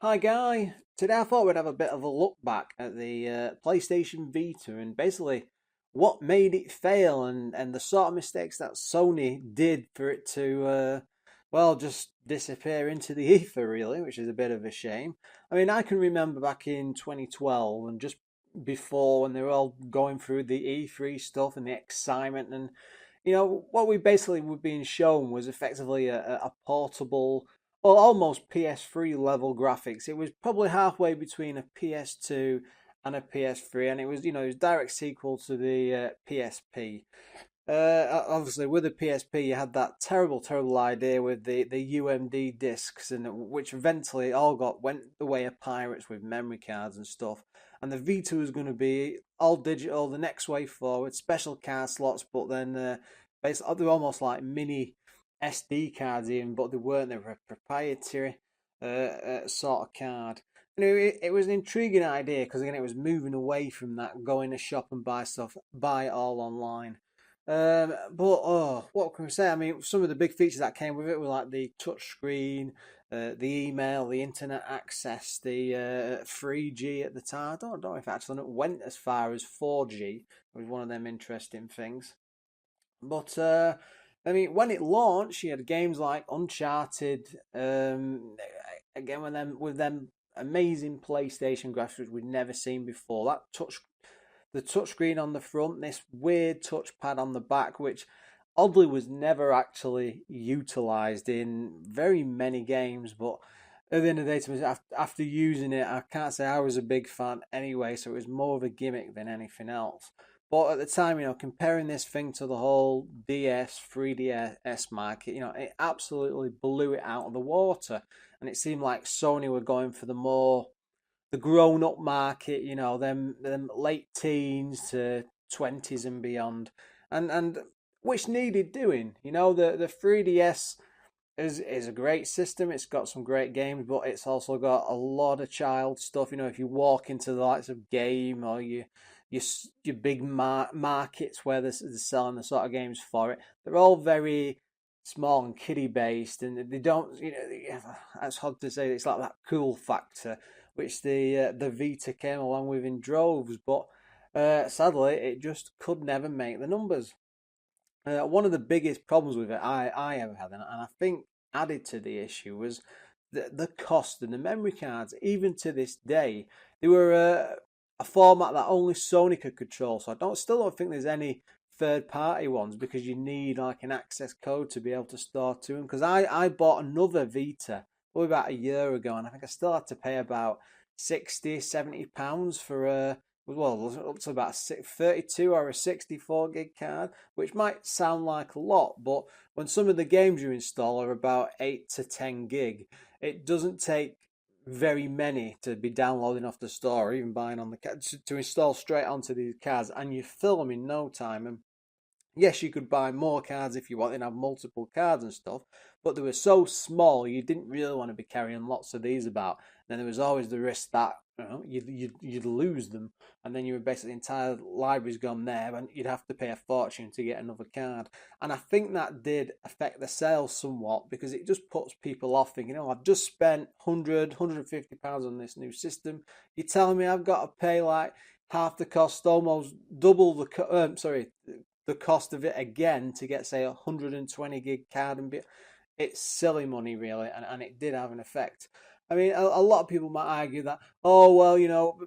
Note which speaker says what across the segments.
Speaker 1: Hi Guy, today I thought we'd have a bit of a look back at the PlayStation Vita and basically what made it fail and the sort of mistakes that Sony did for it to, just disappear into the ether really, which is a bit of a shame. I mean, I can remember back in 2012 and just before when they were all going through the E3 stuff and the excitement and what we basically were being shown was effectively a portable, well, almost PS3 level graphics. It was probably halfway between a PS2 and a PS3, and it was direct sequel to the PSP. Obviously, with the PSP, you had that terrible, terrible idea with the UMD discs, and which eventually all went the way of pirates with memory cards and stuff. And the Vita was going to be all digital, the next way forward, special card slots, but then basically they were almost like mini SD cards even, but they weren't. They were a proprietary sort of card. It was an intriguing idea because again, it was moving away from that going to shop and buy stuff, buy it all online. What can we say? I mean, some of the big features that came with it were like the touch screen, the email, the internet access, the 3G at the time. I don't know if actually it went as far as 4G. It was one of them interesting things. But I mean, when it launched, you had games like Uncharted. Again, with them amazing PlayStation graphics we'd never seen before. The touchscreen on the front, this weird touchpad on the back, which oddly was never actually utilized in very many games. But at the end of the day, after using it, I can't say I was a big fan anyway. So it was more of a gimmick than anything else. But at the time, comparing this thing to the whole DS, 3DS market, it absolutely blew it out of the water. And it seemed like Sony were going for the grown up market, them late teens to 20s and beyond. And which needed doing. The 3DS is a great system. It's got some great games, but it's also got a lot of child stuff. If you walk into the likes of Game or your your big markets where they're selling the sort of games for it, they're all very small and kiddie based, and they don't. That's hard to say. It's like that cool factor which the Vita came along with in droves, but sadly it just could never make the numbers. One of the biggest problems with it I ever had, and I think added to the issue, was the cost and the memory cards. Even to this day, they were a format that only Sony could control. So still don't think there's any third party ones because you need like an access code to be able to store to them. Because I bought another Vita probably about a year ago, and I think I still had to pay about 60, £70 for up to about 32 or a 64 gig card, which might sound like a lot, but when some of the games you install are about 8 to 10 gig, it doesn't take very many to be downloading off the store or even buying on the to install straight onto these cards, and you fill them in no time. And yes, you could buy more cards if you wanted and have multiple cards and stuff, but they were so small you didn't really want to be carrying lots of these about. And then there was always the risk that you'd lose them, and then you were basically the entire library's gone there, and you'd have to pay a fortune to get another card. And I think that did affect the sales somewhat because it just puts people off thinking, oh, I've just spent £150 on this new system. You're telling me I've got to pay like half the cost, almost double the cost of it again to get say a 120 gig card, and it's silly money really, and it did have an effect. I mean, a lot of people might argue that, oh well,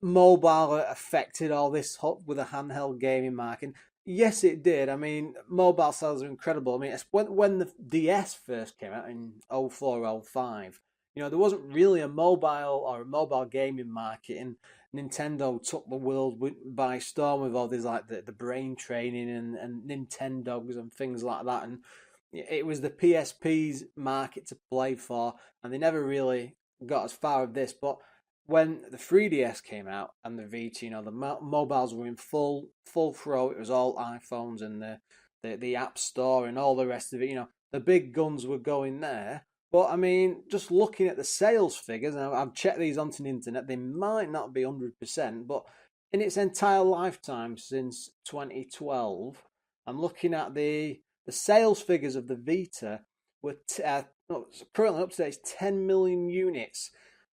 Speaker 1: mobile affected all this with a handheld gaming market. Yes, it did. I mean, mobile sales are incredible. I mean, when the DS first came out in 04, 05, there wasn't really a mobile gaming market, and Nintendo took the world by storm with all these like the brain training and Nintendogs and things like that. And it was the PSP's market to play for, and they never really got as far with this. But when the 3DS came out and the Vita, the mobiles were in full throw. It was all iPhones and the App Store and all the rest of it. The big guns were going there. But I mean, just looking at the sales figures, and I've checked these onto the internet, they might not be 100%, but in its entire lifetime since 2012, I'm looking at the sales figures of the Vita were currently up to date 10 million units.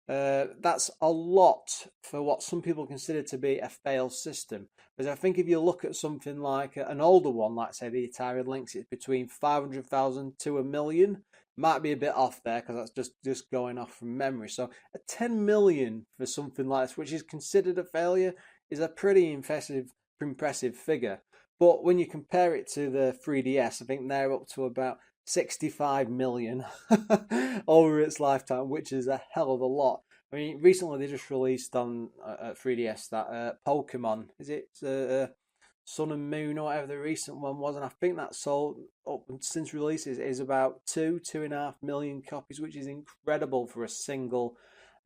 Speaker 1: That's a lot for what some people consider to be a failed system. Because I think if you look at something like an older one, like say the Atari Lynx, it's between 500,000 to a million. Might be a bit off there because that's just going off from memory. So a 10 million for something like this, which is considered a failure, is a pretty impressive figure. But when you compare it to the 3DS, I think they're up to about 65 million over its lifetime, which is a hell of a lot. I mean, recently they just released on 3DS that Pokemon, is it Sun and Moon or whatever the recent one was, and I think that sold up since release is about 2.5 million copies, which is incredible for a single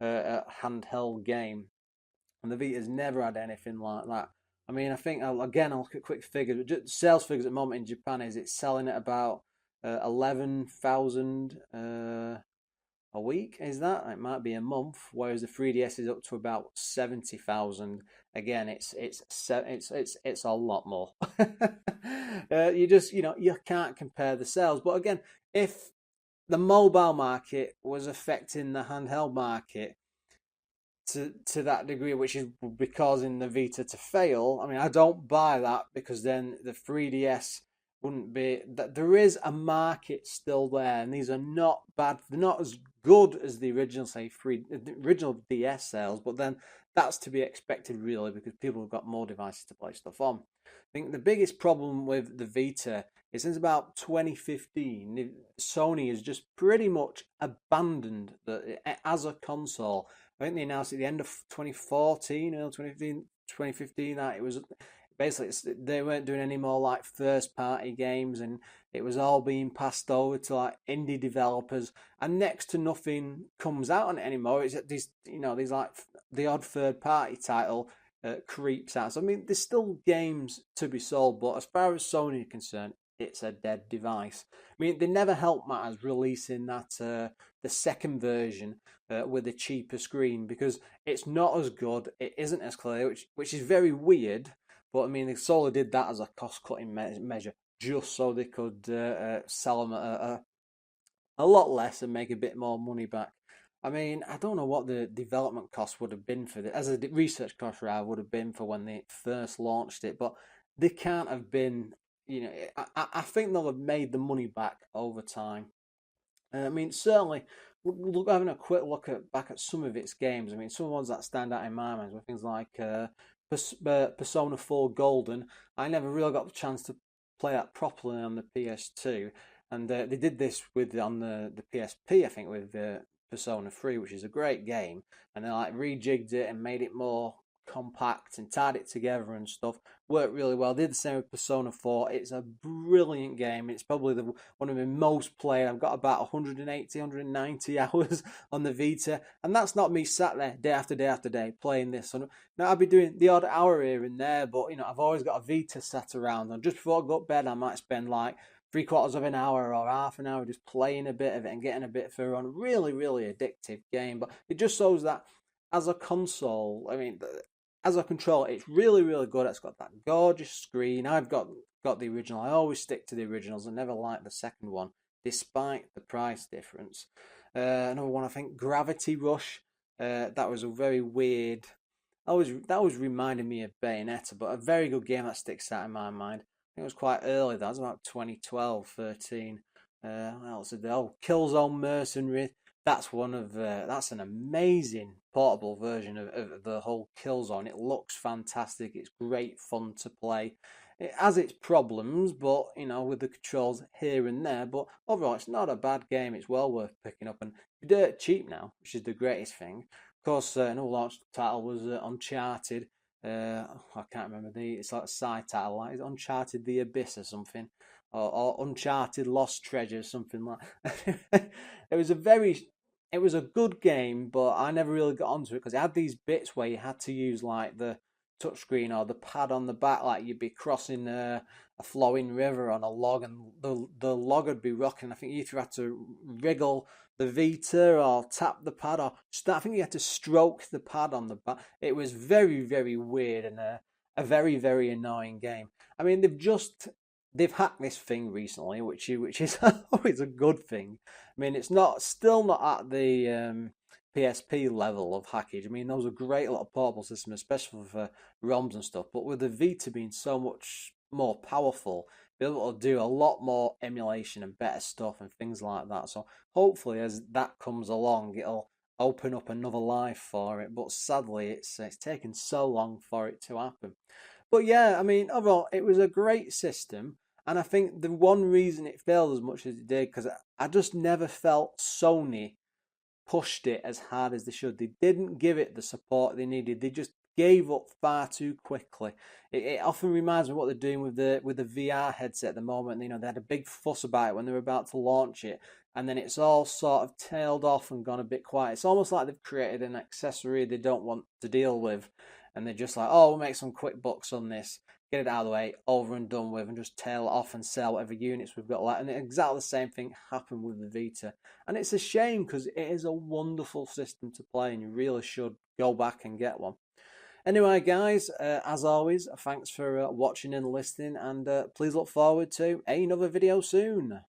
Speaker 1: handheld game. And the Vita's never had anything like that. I mean, I think I'll look at quick figures. Just sales figures at the moment in Japan is it's selling at about 11,000 a week. Is that? It might be a month. Whereas the 3DS is up to about 70,000. Again, it's a lot more. You just you can't compare the sales. But again, if the mobile market was affecting the handheld market to that degree, which is causing the Vita to fail. I mean, I don't buy that because then the 3DS wouldn't be that there is a market still there, and these are not bad. They're not as good as the original, say, the original DS sales, but then that's to be expected, really, because people have got more devices to play stuff on. I think the biggest problem with the Vita is since about 2015, Sony has just pretty much abandoned as a console. I think they announced at the end of 2014, early 2015 that it was basically they weren't doing any more like first party games, and it was all being passed over to like indie developers, and next to nothing comes out on it anymore. It's these like the odd third party title creeps out. So I mean, there's still games to be sold, but as far as Sony is concerned, it's a dead device. I mean, they never helped matters releasing that the second version with a cheaper screen because it's not as good. It isn't as clear, which is very weird. But I mean, they solely did that as a cost-cutting measure, just so they could sell them at a lot less and make a bit more money back. I mean, I don't know what the development cost would have been for it, as a research cost rather would have been for when they first launched it, but they can't have been. I think they'll have made the money back over time. I mean, certainly, having a quick look back at some of its games. I mean, some ones that stand out in my mind were things like Persona 4 Golden. I never really got the chance to play that properly on the PS2, and they did this with on the PSP, I think, with Persona 3, which is a great game, and they like rejigged it and made it more compact and tied it together and stuff. Worked really well. Did the same with Persona 4. It's a brilliant game. It's probably one of the most played. I've got about 180, 190 hours on the Vita, and that's not me sat there day after day after day playing this. So now I'll be doing the odd hour here and there, but I've always got a Vita sat around, and just before I go to bed, I might spend like three-quarters of an hour or half an hour just playing a bit of it and getting a bit further on. Really, really addictive game, but it just shows that as a console, I mean, as a controller, it's really, really good. It's got that gorgeous screen. I've got the original. I always stick to the originals. I never liked the second one, despite the price difference. Another one, I think, Gravity Rush. That was a very weird. That was reminding me of Bayonetta, but a very good game that sticks out in my mind. I think it was quite early. That was about 2012, 13. What else did they? Oh, Killzone Mercenary. That's an amazing portable version of the whole Killzone. It looks fantastic. It's great fun to play. It has its problems, but with the controls here and there. But overall, it's not a bad game. It's well worth picking up, and dirt cheap now, which is the greatest thing. Of course, another launch title was Uncharted. I can't remember it's like a side title, like Uncharted: The Abyss or something, or Uncharted Lost Treasure, something like. It was a good game, but I never really got onto it because it had these bits where you had to use like the touchscreen or the pad on the back, like you'd be crossing a flowing river on a log, and the log would be rocking. I think you either had to wriggle the Vita or tap the pad, or I think you had to stroke the pad on the back. It was very, very weird and a very, very annoying game. I mean, they've hacked this thing recently, which is always a good thing. I mean, it's still not at PSP level of hackage. I mean, those are great little portable systems, especially for ROMs and stuff. But with the Vita being so much more powerful, be able to do a lot more emulation and better stuff and things like that. So hopefully, as that comes along, it'll open up another life for it. But sadly, it's taken so long for it to happen. But yeah, I mean, overall, it was a great system. And I think the one reason it failed as much as it did, because I just never felt Sony pushed it as hard as they should. They didn't give it the support they needed. They just gave up far too quickly. It often reminds me of what they're doing with the VR headset at the moment. You know, they had a big fuss about it when they were about to launch it, and then it's all sort of tailed off and gone a bit quiet. It's almost like they've created an accessory they don't want to deal with, and they're just like, oh, we'll make some quick bucks on this, get it out of the way, over and done with, and just tail it off and sell whatever units we've got left. And exactly the same thing happened with the Vita. And it's a shame because it is a wonderful system to play and you really should go back and get one. Anyway, guys, as always, thanks for watching and listening, and please look forward to another video soon.